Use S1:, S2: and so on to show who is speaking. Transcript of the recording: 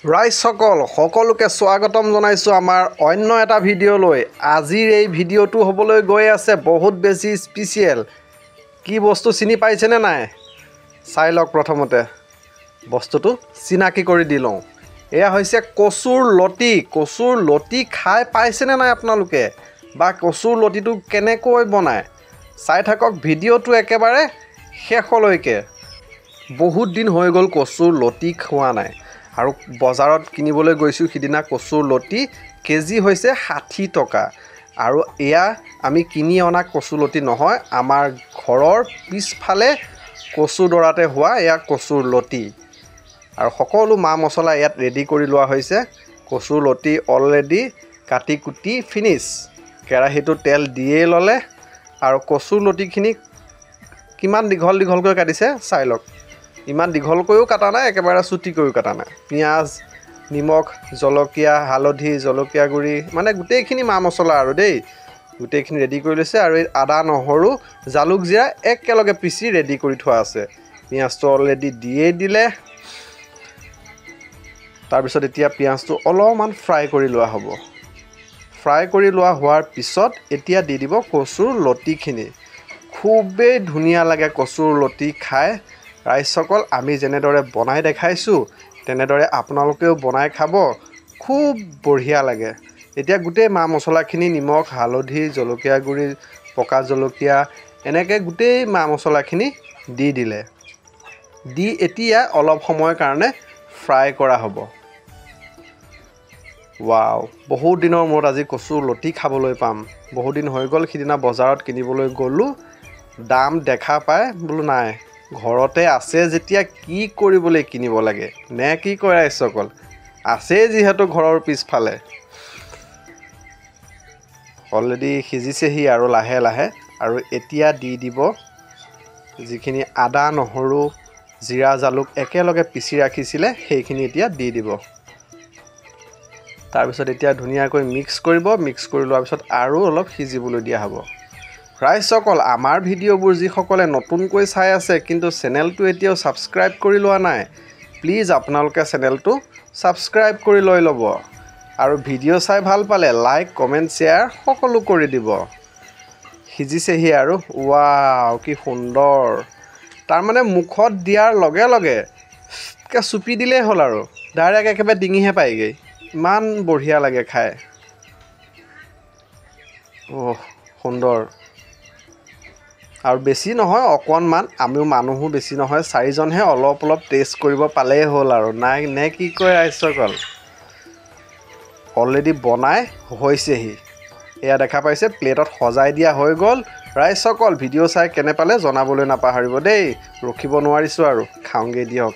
S1: ৰাইজসকল সকলোকে স্বাগতম জনাইছোঁ আমাৰ অন্য এটা ভিডিঅ'লৈ। আজিৰ এই ভিডিঅ'টো হ'বলৈ গৈ আছে বহুত বেছি স্পেচিয়েল। কি বস্তু চিনি পাইছেনে নাই চাই লওক। প্ৰথমতে বস্তুটো চিনাকি কৰি দি লওঁ। এয়া হৈছে কচুৰ লতি। কচুৰ লতি খাই পাইছেনে নাই আপোনালোকে, বা কচুৰ লতিটো কেনেকৈ বনায় চাই থাকক ভিডিঅ'টো একেবাৰে শেষলৈকে। বহুত দিন হৈ গ'ল কচুৰ লতি খোৱা নাই, আৰু বজাৰত কিনিবলৈ গৈছোঁ সিদিনা কচুৰ লতি কেজি হৈছে 60 টকা। আৰু এয়া আমি কিনি অনা কচুৰ লতি নহয়, আমাৰ ঘৰৰ পিছফালে কচুডৰাতে হোৱা এয়া কচুৰ লতি। আৰু সকলো মা মছলা ইয়াত ৰেডি কৰি লোৱা হৈছে। কচুৰ লতি অলৰেডি কাটি কুটি ফিনিছ। কেৰাহীটো তেল দিয়েই ল'লে, আৰু কচুৰ লতিখিনি কিমান দীঘল দীঘলকৈ কাটিছে চাই লওক। ইমান দীঘলকৈও কাটা নাই, একেবাৰে চুটিকৈও কাটা নাই। পিঁয়াজ, নিমখ, জলকীয়া, হালধি, জলকীয়া গুড়ি, মানে গোটেইখিনি মা মছলা আৰু দেই, গোটেইখিনি ৰেডি কৰি লৈছে। আৰু এই আদা, নহৰু, জালুক, জিৰা একেলগে পিচি ৰেডি কৰি থোৱা আছে। পিঁয়াজটো অলৰেডি দিয়েই দিলে। তাৰপিছত এতিয়া পিঁয়াজটো অলপমান ফ্ৰাই কৰি লোৱা হ'ব। ফ্ৰাই কৰি লোৱা হোৱাৰ পিছত এতিয়া দি দিব কচুৰ লতিখিনি। খুবেই ধুনীয়া লাগে কচুৰ লতি খাই। ৰাইজসকল, আমি যেনেদৰে বনাই দেখাইছোঁ তেনেদৰে আপোনালোকেও বনাই খাব, খুব বঢ়িয়া লাগে। এতিয়া গোটেই মা মছলাখিনি নিমখ, হালধি, জলকীয়া গুড়ি, পকা জলকীয়া, এনেকৈ গোটেই মা মছলাখিনি দি দিলে। দি এতিয়া অলপ সময়ৰ কাৰণে ফ্ৰাই কৰা হ'ব। ৱাও, বহুত দিনৰ মূৰত আজি কচুৰ লতি খাবলৈ পাম। বহুত দিন হৈ গ'ল, সিদিনা বজাৰত কিনিবলৈ গ'লোঁ, দাম দেখা পাই বোলো নাই, ঘৰতে আছে যেতিয়া কি কৰিবলৈ কিনিব লাগে নে কি কয় ৰাইজসকল। আছেই যিহেতু ঘৰৰ পিছফালে। অলৰেডি সিজিছেহি আৰু লাহে লাহে। আৰু এতিয়া দি দিব যিখিনি আদা, নহৰু, জিৰা, জালুক একেলগে পিচি ৰাখিছিলে, সেইখিনি এতিয়া দি দিব। তাৰপিছত এতিয়া ধুনীয়াকৈ মিক্স কৰিব। মিক্স কৰি লোৱাৰ পিছত আৰু অলপ সিজিবলৈ দিয়া হ'ব। ৰাইজসকল, আমাৰ ভিডিঅ'বোৰ যিসকলে নতুনকৈ চাই আছে কিন্তু চেনেলটো এতিয়াও ছাবস্ক্ৰাইব কৰি লোৱা নাই, প্লিজ আপোনালোকে চেনেলটো ছাবস্ক্ৰাইব কৰি লৈ ল'ব। আৰু ভিডিঅ' চাই ভাল পালে লাইক, কমেণ্ট, শ্বেয়াৰ সকলো কৰি দিব। সিজিছেহি আৰু ৱাও কি সুন্দৰ। তাৰমানে মুখত দিয়াৰ লগে লগে চুপি দিলেই হ'ল আৰু ডাইৰেক্ট একেবাৰে ডিঙিহে পায়গৈ। ইমান বঢ়িয়া লাগে খাই। সুন্দৰ। আৰু বেছি নহয়, অকণমান, আমিও মানুহো বেছি নহয়, 4জনহে, অলপ অলপ টেষ্ট কৰিব পালেই হ'ল আৰু নাই নে কি কয় ৰাইজসকল। অলৰেডি বনাই হৈছেহি। এয়া দেখা পাইছে, প্লেটত সজাই দিয়া হৈ গ'ল। ৰাইজসকল, ভিডিঅ' চাই কেনে পালে জনাবলৈ নাপাহৰিব দেই। ৰখিব নোৱাৰিছোঁ আৰু খাওঁগৈ দিয়ক।